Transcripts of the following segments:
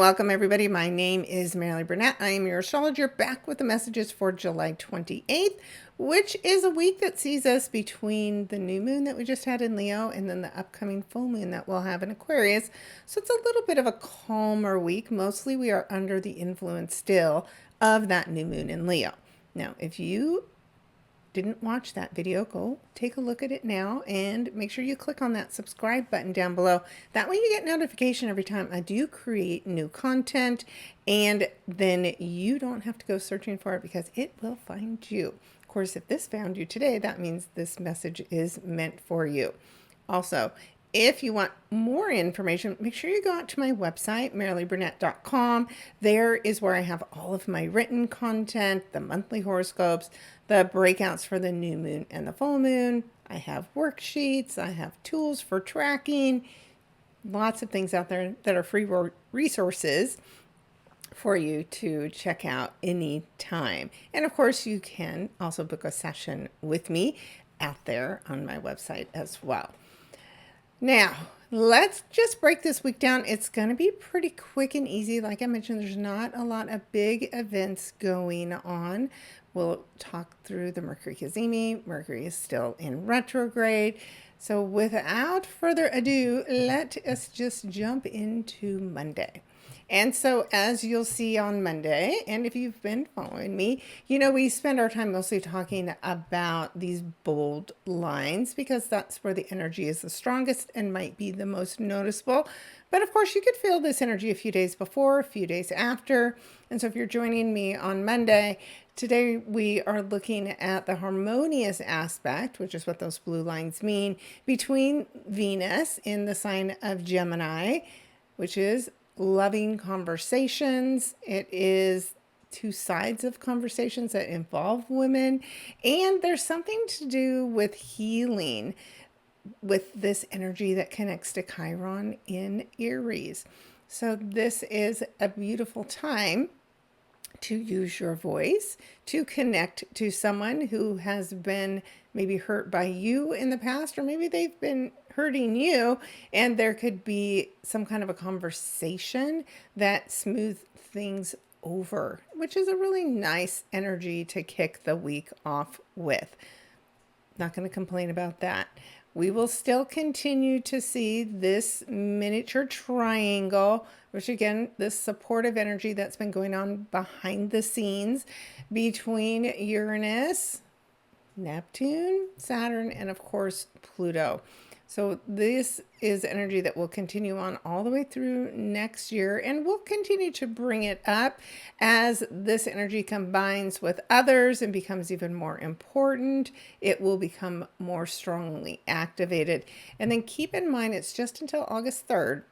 welcome everybody. My name is Maralee Burnett. I am your astrologer, back with the messages for July 28th, which is a week that sees us between the new moon that we just had in Leo and then the upcoming full moon that we'll have in Aquarius. So it's a little bit of a calmer week. Mostly we are under the influence still of that new moon in Leo. Now, if you didn't watch that video, go take a look at it now and make sure you click on that subscribe button down below. That way you get notification every time I do create new content, and then you don't have to go searching for it because it will find you. Of course, if this found you today, that means this message is meant for you. Also, if you want more information, make sure you go out to my website, maraleeburnett.com. There is where I have all of my written content, the monthly horoscopes, the breakouts for the new moon and the full moon. I have worksheets. I have tools for tracking. Lots of things out there that are free resources for you to check out anytime. And of course, you can also book a session with me out there on my website as well. Now, let's just break this week down. It's going to be pretty quick and easy. Like I mentioned, there's not a lot of big events going on. We'll talk through the Mercury Cazimi. Mercury is still in retrograde. So without further ado, let us just jump into Monday. And so as you'll see on Monday, and if you've been following me, you know we spend our time mostly talking about these bold lines because that's where the energy is the strongest and might be the most noticeable. But of course, you could feel this energy a few days before, a few days after. And so if you're joining me on Monday, today we are looking at the harmonious aspect, which is what those blue lines mean, between Venus in the sign of Gemini, which is loving conversations. It is two sides of conversations that involve women, and there's something to do with healing with this energy that connects to Chiron in Aries. So this is a beautiful time to use your voice, to connect to someone who has been maybe hurt by you in the past, or maybe they've been hurting you, and there could be some kind of a conversation that smooths things over, which is a really nice energy to kick the week off with. Not going to complain about that. We will still continue to see this miniature triangle, which again, this supportive energy that's been going on behind the scenes between Uranus, Neptune, Saturn, and of course, Pluto. So this is energy that will continue on all the way through next year, and we'll continue to bring it up as this energy combines with others and becomes even more important. It will become more strongly activated. And then keep in mind, it's just until August 3rd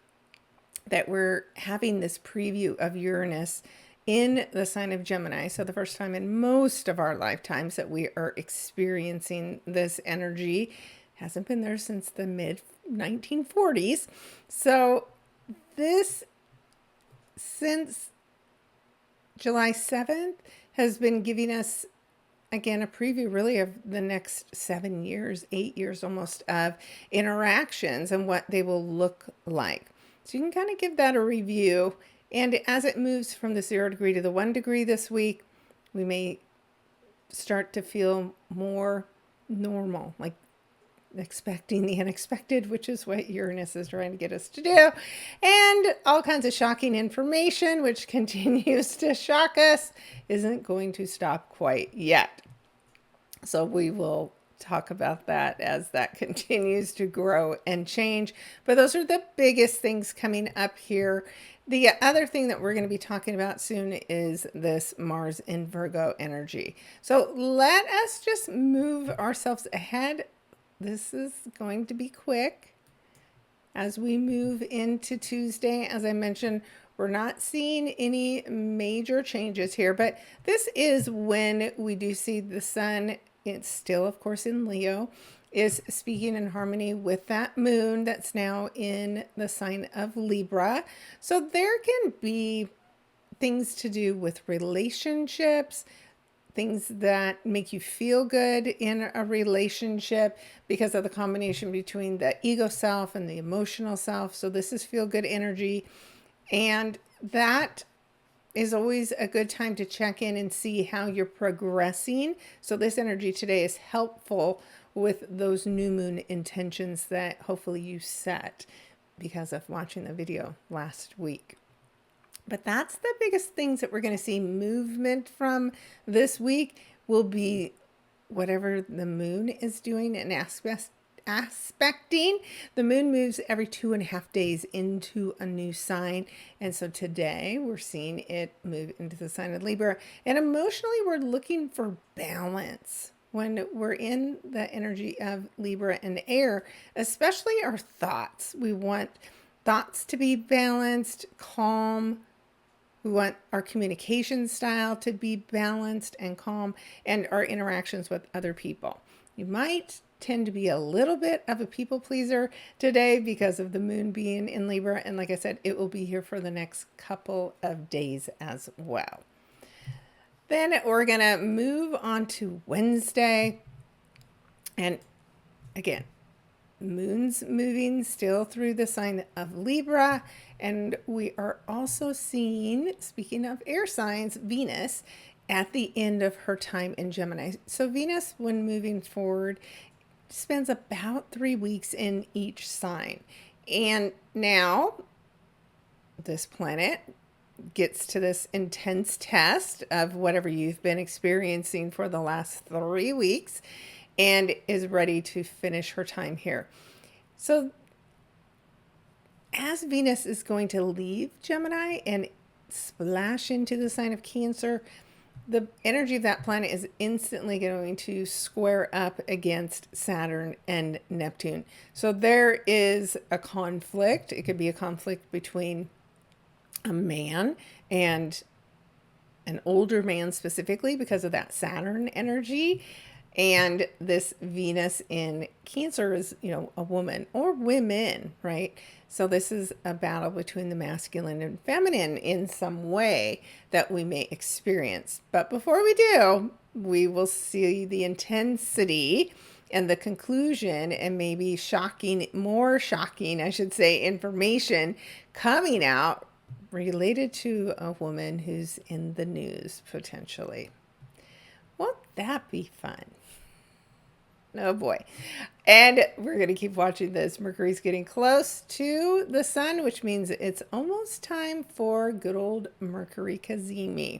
that we're having this preview of Uranus in the sign of Gemini. So the first time in most of our lifetimes that we are experiencing this energy. Hasn't been there since the mid 1940s. So this, since July 7th, has been giving us, again, a preview really of the next 7 years, 8 years almost, of interactions and what they will look like. So you can kind of give that a review. And as it moves from the 0 degree to the 1 degree this week, we may start to feel more normal, like expecting the unexpected, which is what Uranus is trying to get us to do, and all kinds of shocking information, which continues to shock us, isn't going to stop quite yet. So we will talk about that as that continues to grow and change. But those are the biggest things coming up here. The other thing that we're going to be talking about soon is this Mars in Virgo energy. So let us just move ourselves ahead. This is going to be quick as we move into Tuesday. As I mentioned, we're not seeing any major changes here, but this is when we do see the sun. It's still, of course, in Leo, is speaking in harmony with that moon that's now in the sign of Libra. So there can be things to do with relationships, things that make you feel good in a relationship because of the combination between the ego self and the emotional self. So this is feel good energy. And that is always a good time to check in and see how you're progressing. So this energy today is helpful with those new moon intentions that hopefully you set because of watching the video last week. But that's the biggest things that we're going to see movement from this week will be whatever the moon is doing and aspecting. The moon moves every 2.5 days into a new sign. And so today we're seeing it move into the sign of Libra. And emotionally, we're looking for balance when we're in the energy of Libra and air, especially our thoughts. We want thoughts to be balanced, calm. We want our communication style to be balanced and calm, and our interactions with other people. You might tend to be a little bit of a people pleaser today because of the moon being in Libra. And like I said, it will be here for the next couple of days as well. Then we're going to move on to Wednesday. And again, moon's moving still through the sign of Libra. And we are also seeing, speaking of air signs, Venus at the end of her time in Gemini. So Venus, when moving forward, spends about 3 weeks in each sign. And now this planet gets to this intense test of whatever you've been experiencing for the last 3 weeks and is ready to finish her time here. So as Venus is going to leave Gemini and splash into the sign of Cancer, the energy of that planet is instantly going to square up against Saturn and Neptune. So there is a conflict. It could be a conflict between a man and an older man specifically because of that Saturn energy. And this Venus in Cancer is, a woman or women, right? So this is a battle between the masculine and feminine in some way that we may experience. But before we do, we will see the intensity and the conclusion and maybe more shocking, information coming out related to a woman who's in the news potentially. Won't that be fun? Oh boy. And we're going to keep watching this. Mercury's getting close to the sun, which means it's almost time for good old Mercury Cazimi.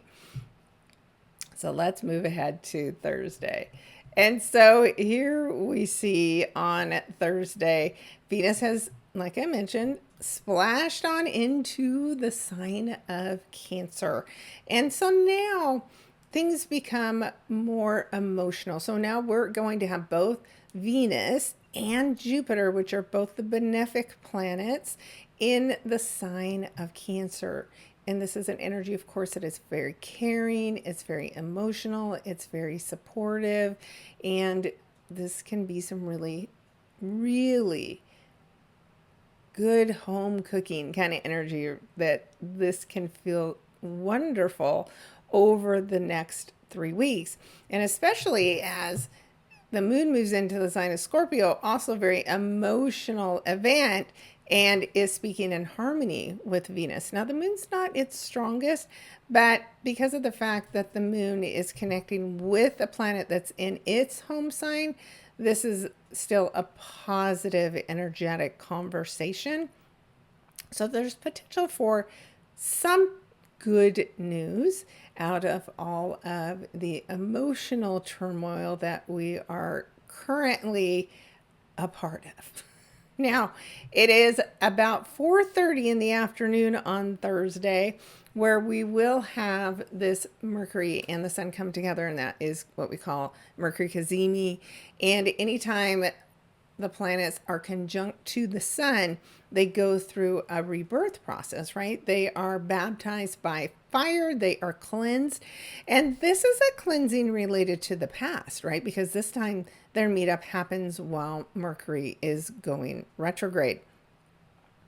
So let's move ahead to Thursday. And so here we see on Thursday, Venus has, like I mentioned, splashed on into the sign of Cancer. And so now things become more emotional. So now we're going to have both Venus and Jupiter, which are both the benefic planets, in the sign of Cancer. And this is an energy, of course, that is very caring, it's very emotional, it's very supportive, and this can be some really, really good home cooking kind of energy that this can feel wonderful over the next 3 weeks. And especially as the moon moves into the sign of Scorpio, also very emotional event, and is speaking in harmony with Venus. Now the moon's not its strongest, but because of the fact that the moon is connecting with a planet that's in its home sign, this is still a positive, energetic conversation. So there's potential for some good news out of all of the emotional turmoil that we are currently a part of. Now, it is about 4:30 in the afternoon on Thursday where we will have this Mercury and the sun come together, and that is what we call Mercury Cazimi. And anytime the planets are conjunct to the sun, they go through a rebirth process, right? They are baptized by fire, they are cleansed. And this is a cleansing related to the past, right? Because this time their meetup happens while Mercury is going retrograde.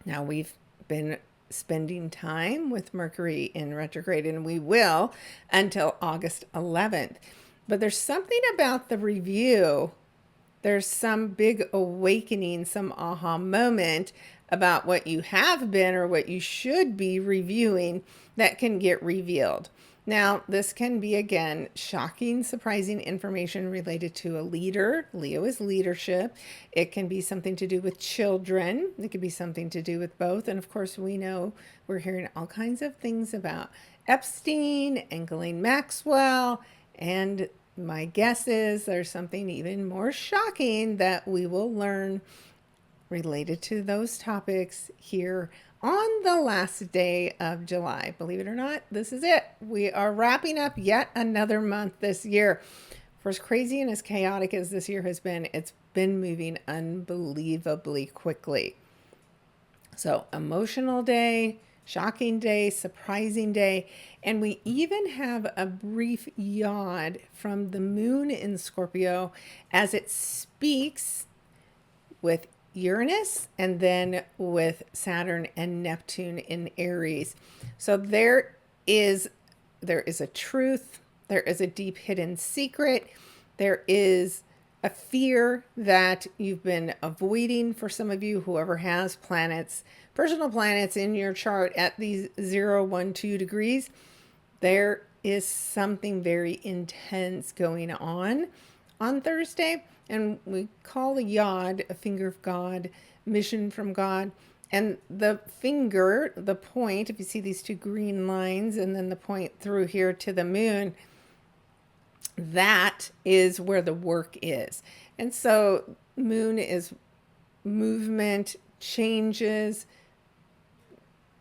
Now we've been spending time with Mercury in retrograde, and we will until August 11th. But there's something about the review there's some big awakening, some aha moment about what you have been or what you should be reviewing that can get revealed. Now, this can be, again, shocking, surprising information related to a leader. Leo is leadership. It can be something to do with children. It could be something to do with both. And of course, we know we're hearing all kinds of things about Epstein and Ghislaine Maxwell. And my guess is there's something even more shocking that we will learn related to those topics here on the last day of July. Believe it or not, this is it. We are wrapping up yet another month this year. For as crazy and as chaotic as this year has been, it's been moving unbelievably quickly. So, emotional day, shocking day, surprising day, and we even have a brief yod from the moon in Scorpio as it speaks with Uranus and then with Saturn and Neptune in Aries. So there is a truth, there is a deep hidden secret, there is a fear that you've been avoiding for some of you, whoever has planets, personal planets in your chart at these 0, 1, 2 degrees. There is something very intense going on Thursday. And we call a yod a finger of God, mission from God. And the finger, the point, if you see these two green lines and then the point through here to the moon, that is where the work is. And so moon is movement, changes,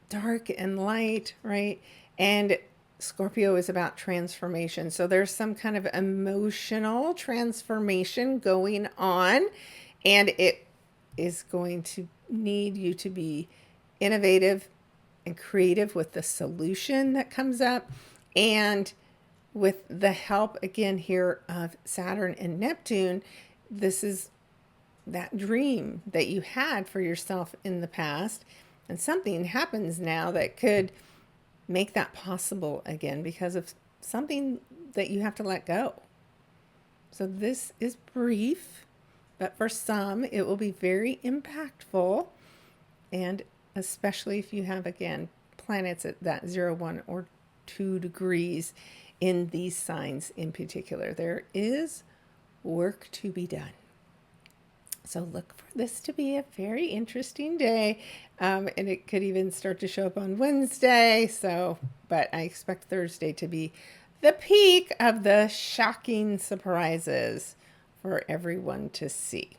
dark and light, right? And Scorpio is about transformation. So there's some kind of emotional transformation going on, and it is going to need you to be innovative and creative with the solution that comes up, and with the help again here of Saturn and Neptune. This is that dream that you had for yourself in the past, and something happens now that could make that possible again because of something that you have to let go. So this is brief, but for some it will be very impactful, and especially if you have, again, planets at that 0, 1, or 2 degrees in these signs in particular. There is work to be done. So look for this to be a very interesting day. And it could even start to show up on Wednesday. But I expect Thursday to be the peak of the shocking surprises for everyone to see.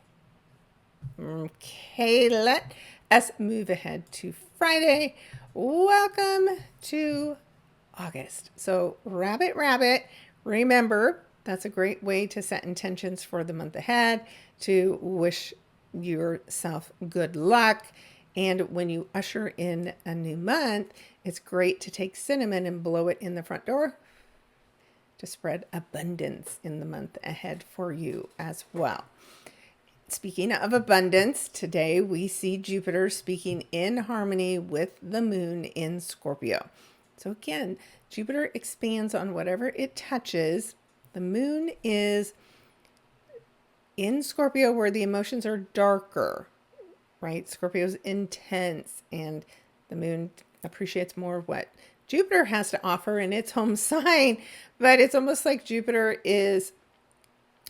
Okay, let us move ahead to Friday. Welcome to August. So rabbit, remember, that's a great way to set intentions for the month ahead, to wish yourself good luck. And when you usher in a new month, it's great to take cinnamon and blow it in the front door to spread abundance in the month ahead for you as well. Speaking of abundance, today we see Jupiter speaking in harmony with the moon in Scorpio. So again, Jupiter expands on whatever it touches. The moon is in Scorpio where the emotions are darker, right? Scorpio's intense, and the moon appreciates more of what Jupiter has to offer in its home sign. But it's almost like Jupiter is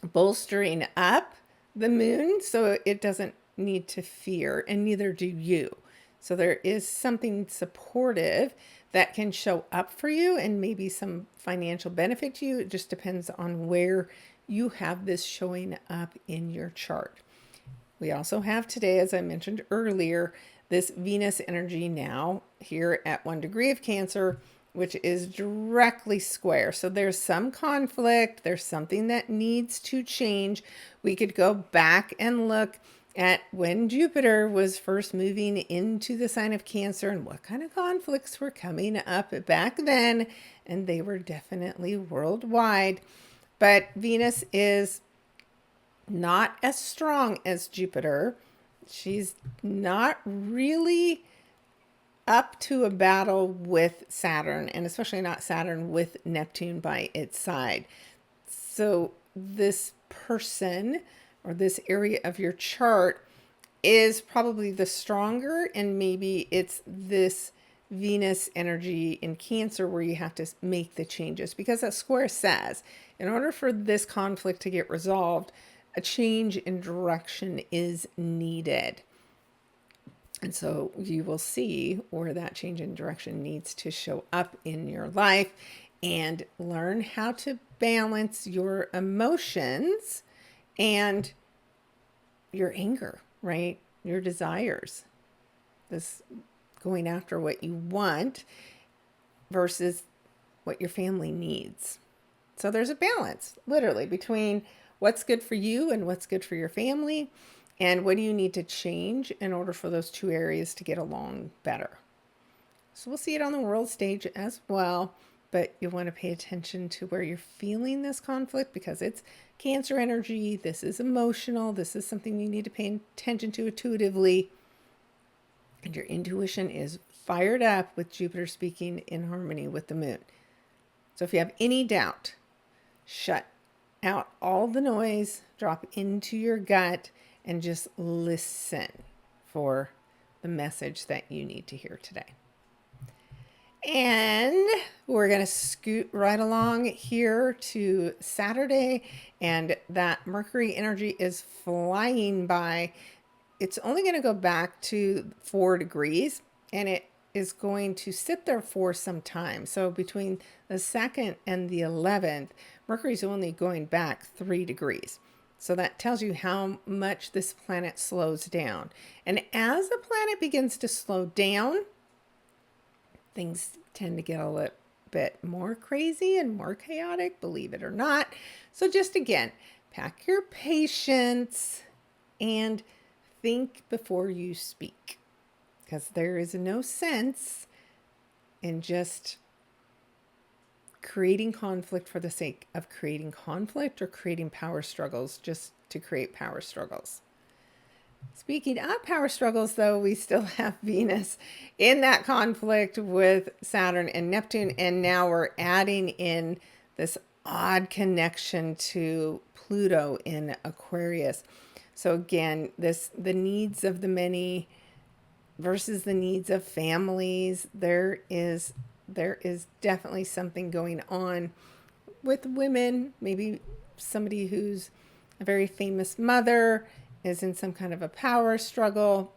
bolstering up the moon so it doesn't need to fear, and neither do you. So there is something supportive that can show up for you and maybe some financial benefit to you. It just depends on where you have this showing up in your chart. We also have today, as I mentioned earlier, this Venus energy now here at 1 degree of Cancer, which is directly square. So there's some conflict. There's something that needs to change. We could go back and look at when Jupiter was first moving into the sign of Cancer and what kind of conflicts were coming up back then. And they were definitely worldwide. But Venus is not as strong as Jupiter. She's not really up to a battle with Saturn, and especially not Saturn with Neptune by its side. So this person or this area of your chart is probably the stronger, and maybe it's this Venus energy in Cancer where you have to make the changes, because that square says in order for this conflict to get resolved, a change in direction is needed. And so you will see where that change in direction needs to show up in your life, and learn how to balance your emotions and your anger, right? Your desires. This going after what you want versus what your family needs. So there's a balance, literally, between what's good for you and what's good for your family, and what do you need to change in order for those two areas to get along better. So we'll see it on the world stage as well, but you want to pay attention to where you're feeling this conflict, because it's Cancer energy. This is emotional. This is something you need to pay attention to intuitively. And your intuition is fired up with Jupiter speaking in harmony with the moon. So if you have any doubt, shut out all the noise, drop into your gut, and just listen for the message that you need to hear today. And we're going to scoot right along here to Saturday, and that Mercury energy is flying by. It's only going to go back to 4 degrees, and it is going to sit there for some time. So between the 2nd and the 11th, Mercury's only going back 3 degrees. So that tells you how much this planet slows down. And as the planet begins to slow down, things tend to get a little bit more crazy and more chaotic, believe it or not. So just again, pack your patience and think before you speak, because there is no sense in just creating conflict for the sake of creating conflict, or creating power struggles just to create power struggles. Speaking of power struggles, though, we still have Venus in that conflict with Saturn and Neptune, and now we're adding in this odd connection to Pluto in Aquarius. So again, the needs of the many versus the needs of families. There is definitely something going on with women. Maybe somebody who's a very famous mother is in some kind of a power struggle.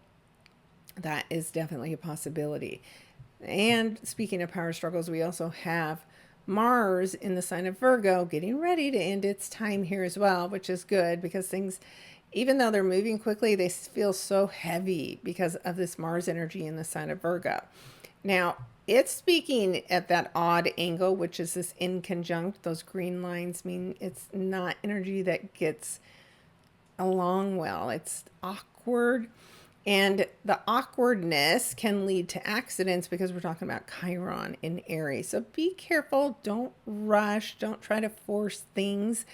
That is definitely a possibility. And speaking of power struggles, we also have Mars in the sign of Virgo getting ready to end its time here as well, which is good, because things, even though they're moving quickly, they feel so heavy because of this Mars energy in the sign of Virgo. Now, it's speaking at that odd angle, which is this in conjunct. Those green lines mean it's not energy that gets along well. It's awkward. And the awkwardness can lead to accidents, because we're talking about Chiron in Aries. So be careful. Don't rush. Don't try to force things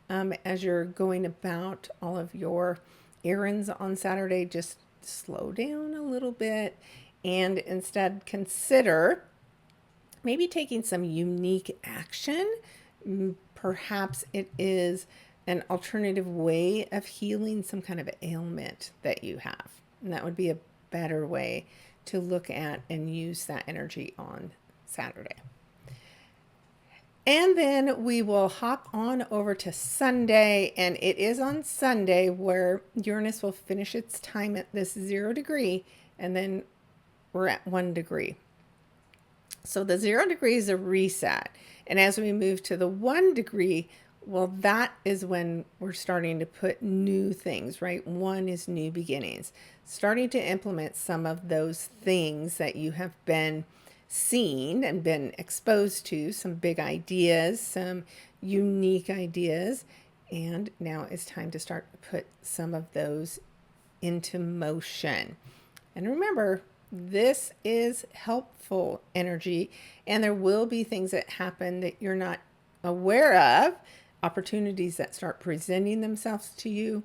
as you're going about all of your errands on Saturday. Just slow down a little bit, and instead consider maybe taking some unique action. Perhaps it is an alternative way of healing some kind of ailment that you have. And that would be a better way to look at and use that energy on Saturday. And then we will hop on over to Sunday, and it is on Sunday where Uranus will finish its time at this 0 degree, and then we're at 1 degree. So the 0 degree is a reset. And as we move to the 1 degree, well, that is when we're starting to put new things, right? 1 is new beginnings. Starting to implement some of those things that you have been seen and been exposed to, some big ideas, some unique ideas. And now it's time to start to put some of those into motion. And remember, this is helpful energy, and there will be things that happen that you're not aware of, opportunities that start presenting themselves to you,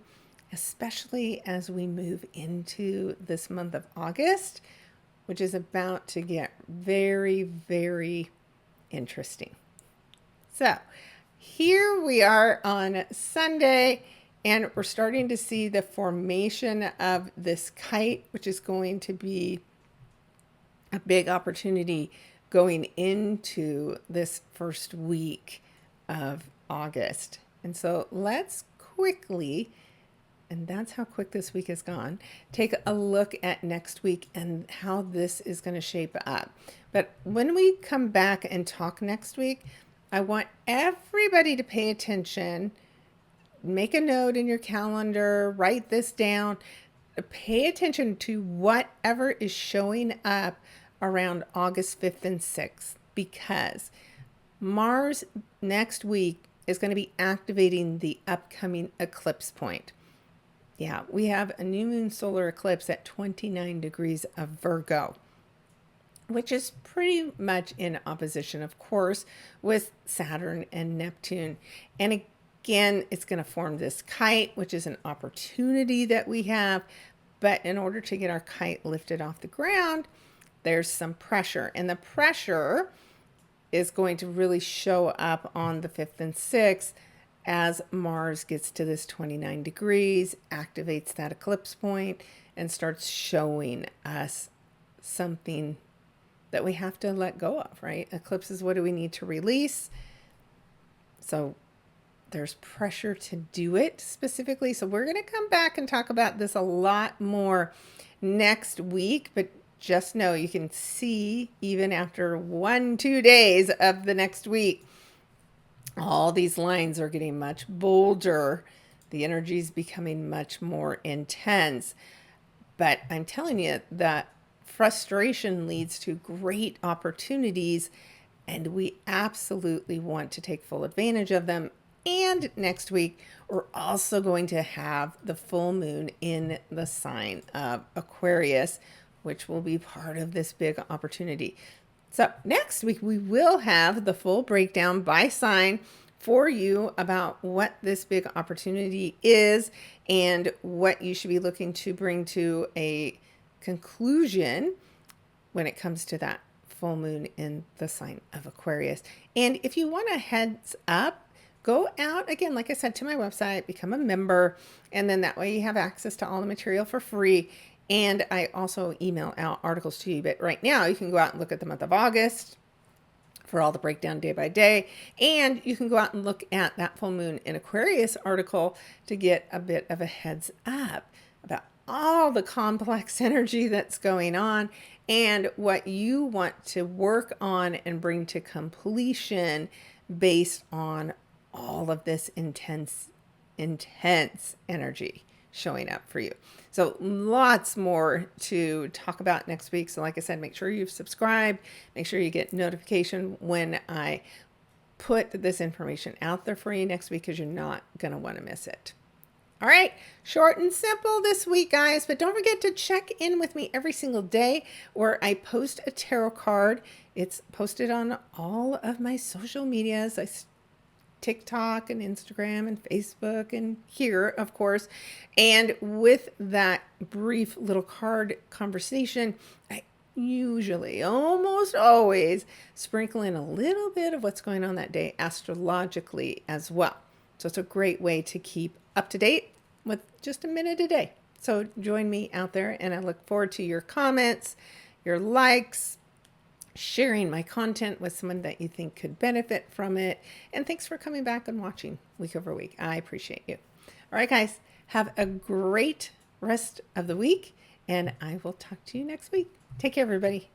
especially as we move into this month of August, which is about to get very, very interesting. So here we are on Sunday, And we're starting to see the formation of this kite, which is going to be a big opportunity going into this first week of August. And so let's quickly, and that's how quick this week has gone, take a look at next week and how this is going to shape up. But when we come back and talk next week, I want everybody to pay attention. Make a note in your calendar, write this down. Pay attention to whatever is showing up around August 5th and 6th, because Mars next week is going to be activating the upcoming eclipse point. Yeah, we have a new moon solar eclipse at 29 degrees of Virgo, which is pretty much in opposition, of course, with Saturn and Neptune. And again, it's going to form this kite, which is an opportunity that we have. But in order to get our kite lifted off the ground, there's some pressure. And the pressure is going to really show up on the 5th and 6th as Mars gets to this 29 degrees, activates that eclipse point, and starts showing us something that we have to let go of, right? Eclipses, what do we need to release? So there's pressure to do it specifically. So we're going to come back and talk about this a lot more next week, but just know you can see even after 1-2 days of the next week, all these lines are getting much bolder. The energy is becoming much more intense. But I'm telling you that frustration leads to great opportunities, and we absolutely want to take full advantage of them. And next week, we're also going to have the full moon in the sign of Aquarius, which will be part of this big opportunity. So next week, we will have the full breakdown by sign for you about what this big opportunity is and what you should be looking to bring to a conclusion when it comes to that full moon in the sign of Aquarius. And if you want a heads up, go out again, like I said, to my website, become a member, and then that way you have access to all the material for free. And I also email out articles to you. But right now you can go out and look at the month of August for all the breakdown day by day. And you can go out and look at that full moon in Aquarius article to get a bit of a heads up about all the complex energy that's going on and what you want to work on and bring to completion based on all of this intense energy showing up for you. So lots more to talk about next week. So like I said, make sure you've subscribed, make sure you get notification when I put this information out there for you next week, because you're not going to want to miss it. All right, short and simple this week, guys, but don't forget to check in with me every single day where I post a tarot card. It's posted on all of my social medias. TikTok and Instagram and Facebook and here, of course. And with that brief little card conversation, I usually, almost always, sprinkle in a little bit of what's going on that day astrologically as well. So it's a great way to keep up to date with just a minute a day. So join me out there, and I look forward to your comments, your likes, sharing my content with someone that you think could benefit from it. And thanks for coming back and watching week over week. I appreciate you. All right, guys, have a great rest of the week, and I will talk to you next week. Take care, everybody.